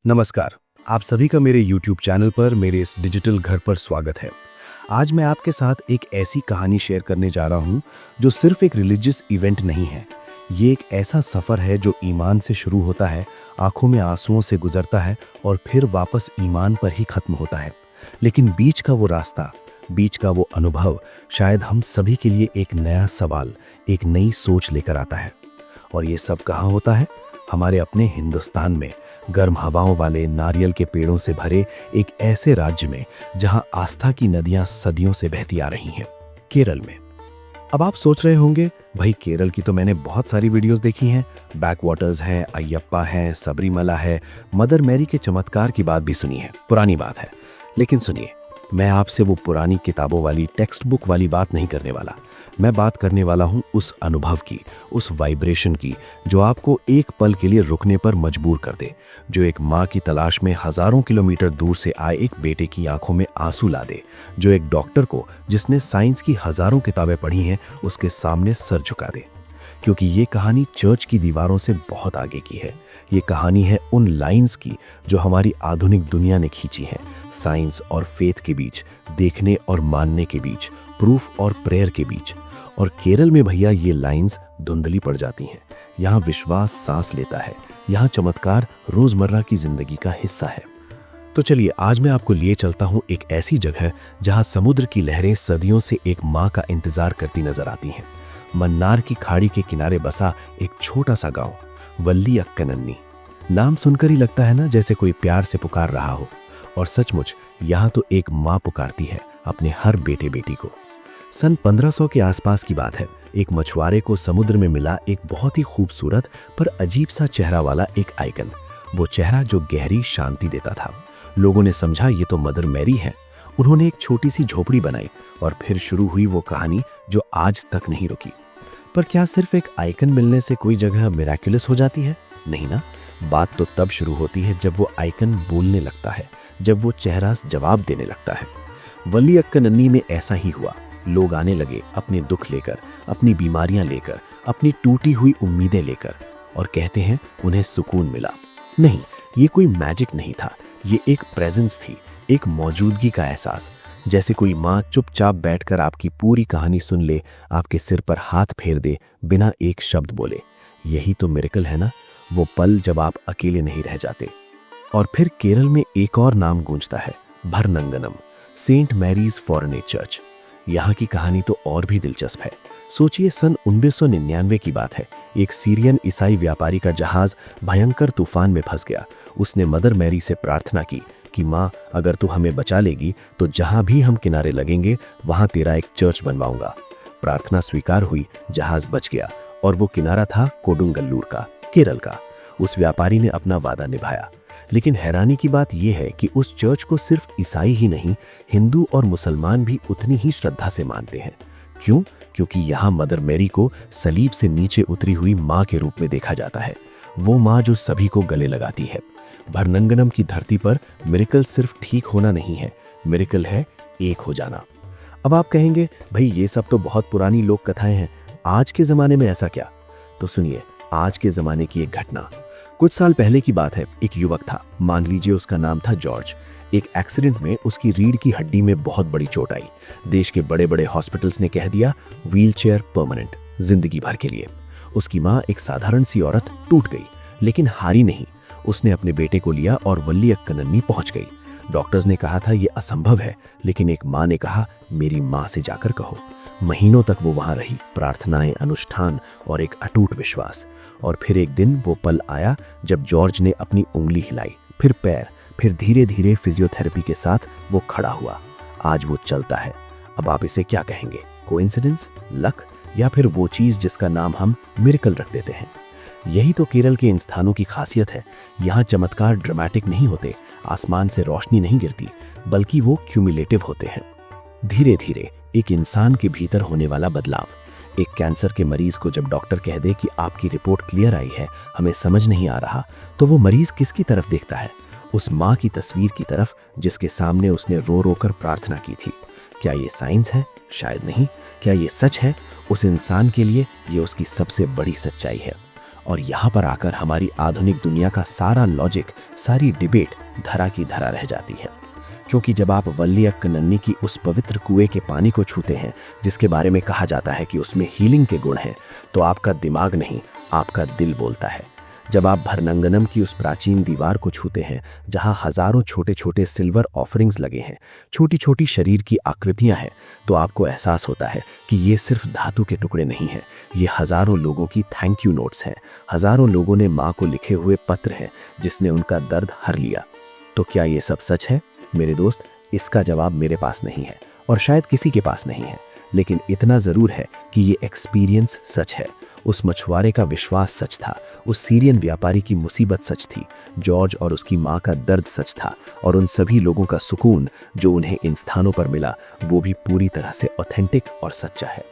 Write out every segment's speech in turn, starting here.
नमस्कार। आप सभी का मेरे YouTube चैनल पर मेरे इस डिजिटल घर पर स्वागत है। आज मैं आपके साथ एक ऐसी कहानी शेयर करने जा रहा हूँ जो सिर्फ एक रिलीजियस इवेंट नहीं है। ये एक ऐसा सफ़र है जो ईमान से शुरू होता है, आंखों में आंसुओं से गुजरता है और फिर वापस ईमान पर ही खत्म होता है। लेकिन बीच का वो रास्ता, बीच का वो अनुभव शायद हम सभी के लिए एक नया सवाल, एक नई सोच लेकर आता है। और ये सब कहाँ होता है? हमारे अपने हिंदुस्तान में, गर्म हवाओं वाले नारियल के पेड़ों से भरे एक ऐसे राज्य में जहां आस्था की नदियां सदियों से बहती आ रही हैं, केरल में। अब आप सोच रहे होंगे, भाई केरल की तो मैंने बहुत सारी वीडियोस देखी हैं, बैक वाटर्स हैं, अयप्पा हैं, सबरीमला है, मदर मैरी के चमत्कार की बात भी सुनी है, पुरानी बात है। लेकिन सुनिए, मैं आपसे वो पुरानी किताबों वाली टेक्स्ट बुक वाली बात नहीं करने वाला। मैं बात करने वाला हूँ उस अनुभव की, उस वाइब्रेशन की जो आपको एक पल के लिए रुकने पर मजबूर कर दे, जो एक माँ की तलाश में हजारों किलोमीटर दूर से आए एक बेटे की आंखों में आंसू ला दे, जो एक डॉक्टर को जिसने साइंस की हजारों किताबें पढ़ी हैं उसके सामने सर झुका दे। क्योंकि ये कहानी चर्च की दीवारों से बहुत आगे की है। ये कहानी है उन लाइंस की जो हमारी आधुनिक दुनिया ने खींची हैं, साइंस और फेथ के बीच, देखने और मानने के बीच, प्रूफ और प्रेयर के बीच। और केरल में भैया ये लाइंस धुंधली पड़ जाती हैं। यहाँ विश्वास सांस लेता है, यहाँ चमत्कार रोजमर्रा की जिंदगी का हिस्सा है। तो चलिए आज मैं आपको लिए चलता हूँ एक ऐसी जगह जहाँ समुद्र की लहरें सदियों से एक माँ का इंतजार करती नजर आती हैं। मन्नार की खाड़ी के किनारे बसा एक छोटा सा गांव, वल्ली अक्कनन्नी। नाम सुनकर ही लगता है ना जैसे कोई प्यार से पुकार रहा हो। और सचमुच यहाँ तो एक माँ पुकारती है अपने हर बेटे बेटी को। सन 1500 के आसपास की बात है। एक मछुआरे को समुद्र में मिला एक बहुत ही खूबसूरत पर अजीब सा चेहरा वाला एक आइकन। वो चेहरा जो गहरी शांति देता था। लोगों ने समझा ये तो मदर मैरी है। उन्होंने एक छोटी सी झोपड़ी बनाई और फिर शुरू हुई वो कहानी जो आज तक नहीं रुकी। पर क्या सिर्फ एक आइकन मिलने से कोई जगह मिराक्युलस हो जाती है? नहीं ना। बात तो तब शुरू होती है जब वो आइकन बोलने लगता है, जब वो चेहरा जवाब देने लगता है। वल्ली अक्कनन्नी में ऐसा ही हुआ। लोग आने लगे अपने दुख लेकर, अपनी बीमारियां लेकर, अपनी टूटी हुई उम्मीदें लेकर, और कहते हैं उन्हें सुकून मिला। नहीं, ये कोई मैजिक नहीं था, ये एक प्रेजेंस थी, एक मौजूदगी का एहसास। जैसे कोई माँ चुपचाप बैठकर आपकी पूरी कहानी सुन ले, आपके सिर पर हाथ फेर दे बिना एक शब्द बोले। यही तो मिरेकल है ना, वो पल जब आप अकेले नहीं रह जाते। और फिर केरल में एक और नाम गूंजता है, भरनंगनम, सेंट मैरीज फॉरेन चर्च। यहाँ की कहानी तो और भी दिलचस्प है। सोचिए, सन 1999 की बात है। एक सीरियन ईसाई व्यापारी का जहाज भयंकर तूफान में फंस गया। उसने मदर मैरी से प्रार्थना की कि माँ, अगर तू हमें बचा लेगी तो जहां भी हम किनारे लगेंगे वहां तेरा एक चर्च बनवाऊंगा। प्रार्थना स्वीकार हुई, जहाज बच गया और वो किनारा था कोडुंगल्लूर का, केरल का। उस व्यापारी ने अपना वादा निभाया। लेकिन हैरानी की बात यह है कि उस चर्च को सिर्फ ईसाई ही नहीं, हिंदू और मुसलमान भी उतनी ही श्रद्धा से मानते हैं। क्यों? क्योंकि यहाँ मदर मैरी को सलीब से नीचे उतरी हुई माँ के रूप में देखा जाता है। वो माँ जो सभी को गले लगाती है। भरनंगनम की धरती पर मिरेकल सिर्फ ठीक होना नहीं है, मिरेकल है एक हो जाना। अब आप कहेंगे, भाई ये सब तो बहुत पुरानी लोक कथाएं हैं, आज के जमाने में ऐसा क्या? तो सुनिए, आज के जमाने की एक घटना। कुछ साल पहले की बात है। एक युवक था, मान लीजिए उसका नाम था जॉर्ज। एक एक्सीडेंट में उसकी रीढ़ की हड्डी में बहुत बड़ी चोट आई। देश के बड़े बड़े हॉस्पिटल्स ने कह दिया व्हीलचेयर परमानेंट, जिंदगी भर के लिए। उसकी माँ, एक साधारण सी औरत, टूट गई, लेकिन हारी नहीं। उसने अपने बेटे को लिया और वल्ली अक्कनन्नी पहुंच गई। डॉक्टर्स ने कहा था ये असंभव है, लेकिन एक माँ ने कहा मेरी माँ से जाकर कहो। महीनों तक वो वहां रही, प्रार्थनाएं, अनुष्ठान और एक अटूट विश्वास। और फिर एक दिन वो पल आया जब जॉर्ज ने अपनी उंगली हिलाई, फिर पैर, फिर धीरे धीरे फिजियोथेरेपी के साथ वो खड़ा हुआ। आज वो चलता है। अब आप इसे क्या कहेंगे? कोइंसिडेंस, लक, या फिर वो चीज जिसका नाम हम मिरेकल रख देते हैं? यही तो केरल के इन स्थानों की खासियत है। यहाँ चमत्कार ड्रामेटिक नहीं होते, आसमान से रोशनी नहीं गिरती, बल्कि वो क्यूमुलेटिव होते हैं। धीरे धीरे एक इंसान के भीतर होने वाला बदलाव। एक कैंसर के मरीज को जब डॉक्टर कह दे कि आपकी रिपोर्ट क्लियर आई है, हमें समझ नहीं आ रहा, तो वो मरीज किसकी तरफ देखता है? उस माँ की तस्वीर की तरफ जिसके सामने उसने रो रो कर प्रार्थना की थी। क्या ये साइंस है? शायद नहीं। क्या ये सच है? उस इंसान के लिए ये उसकी सबसे बड़ी सच्चाई है। और यहाँ पर आकर हमारी आधुनिक दुनिया का सारा लॉजिक, सारी डिबेट धरा की धरा रह जाती है। क्योंकि जब आप वल्लियक्कनन्नी की उस पवित्र कुएं के पानी को छूते हैं जिसके बारे में कहा जाता है कि उसमें हीलिंग के गुण हैं, तो आपका दिमाग नहीं, आपका दिल बोलता है। जब आप भरनंगनम की उस प्राचीन दीवार को छूते हैं जहां हजारों छोटे छोटे सिल्वर ऑफरिंग्स लगे हैं, छोटी छोटी शरीर की आकृतियां हैं, तो आपको एहसास होता है कि ये सिर्फ धातु के टुकड़े नहीं हैं, ये हजारों लोगों की थैंक यू नोट्स हैं। हजारों लोगों ने माँ को लिखे हुए पत्र हैं जिसने उनका दर्द हर लिया। तो क्या ये सब सच है? मेरे दोस्त, इसका जवाब मेरे पास नहीं है और शायद किसी के पास नहीं है, लेकिन इतना जरूर है कि ये एक्सपीरियंस सच है। उस मछुआरे का विश्वास सच था, उस सीरियन व्यापारी की मुसीबत सच थी, जॉर्ज और उसकी माँ का दर्द सच था, और उन सभी लोगों का सुकून जो उन्हें इन स्थानों पर मिला वो भी पूरी तरह से ऑथेंटिक और सच्चा है।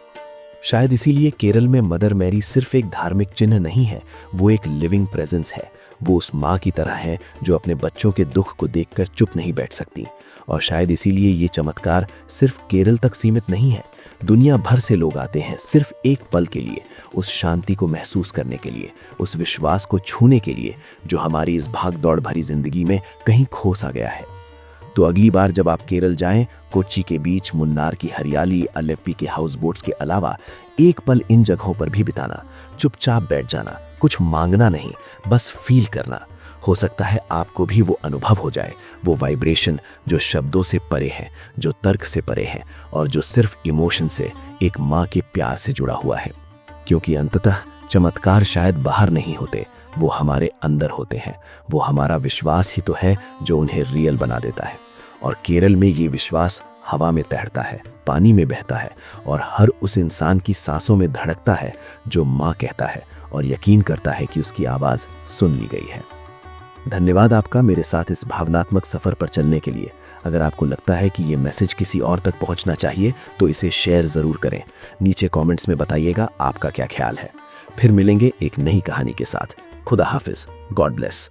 शायद इसीलिए केरल में मदर मैरी सिर्फ एक धार्मिक चिन्ह नहीं है, वो एक लिविंग प्रेजेंस है। वो उस माँ की तरह है जो अपने बच्चों के दुख को देखकर चुप नहीं बैठ सकती। और शायद इसीलिए ये चमत्कार सिर्फ केरल तक सीमित नहीं है। दुनिया भर से लोग आते हैं सिर्फ एक पल के लिए, उस शांति को महसूस करने के लिए, उस विश्वास को छूने के लिए जो हमारी इस भाग दौड़ भरी जिंदगी में कहीं खो सा गया है। तो अगली बार जब आप केरल जाएं, कोच्चि के बीच, मुन्नार की हरियाली, अलेप्पी के हाउस बोट्स के अलावा एक पल इन जगहों पर भी बिताना। चुपचाप बैठ जाना, कुछ मांगना नहीं, बस फील करना। हो सकता है आपको भी वो अनुभव हो जाए, वो वाइब्रेशन जो शब्दों से परे है, जो तर्क से परे है, और जो सिर्फ इमोशन से, एक माँ के प्यार से जुड़ा हुआ है। क्योंकि अंततः चमत्कार शायद बाहर नहीं होते, वो हमारे अंदर होते हैं। वो हमारा विश्वास ही तो है जो उन्हें रियल बना देता है। और केरल में ये विश्वास हवा में तैरता है, पानी में बहता है, और हर उस इंसान की सांसों में धड़कता है जो माँ कहता है और यकीन करता है कि उसकी आवाज़ सुन ली गई है। धन्यवाद आपका मेरे साथ इस भावनात्मक सफ़र पर चलने के लिए। अगर आपको लगता है कि ये मैसेज किसी और तक पहुंचना चाहिए तो इसे शेयर ज़रूर करें। नीचे कमेंट्स में बताइएगा आपका क्या ख्याल है। फिर मिलेंगे एक नई कहानी के साथ। खुदा हाफिज। God bless.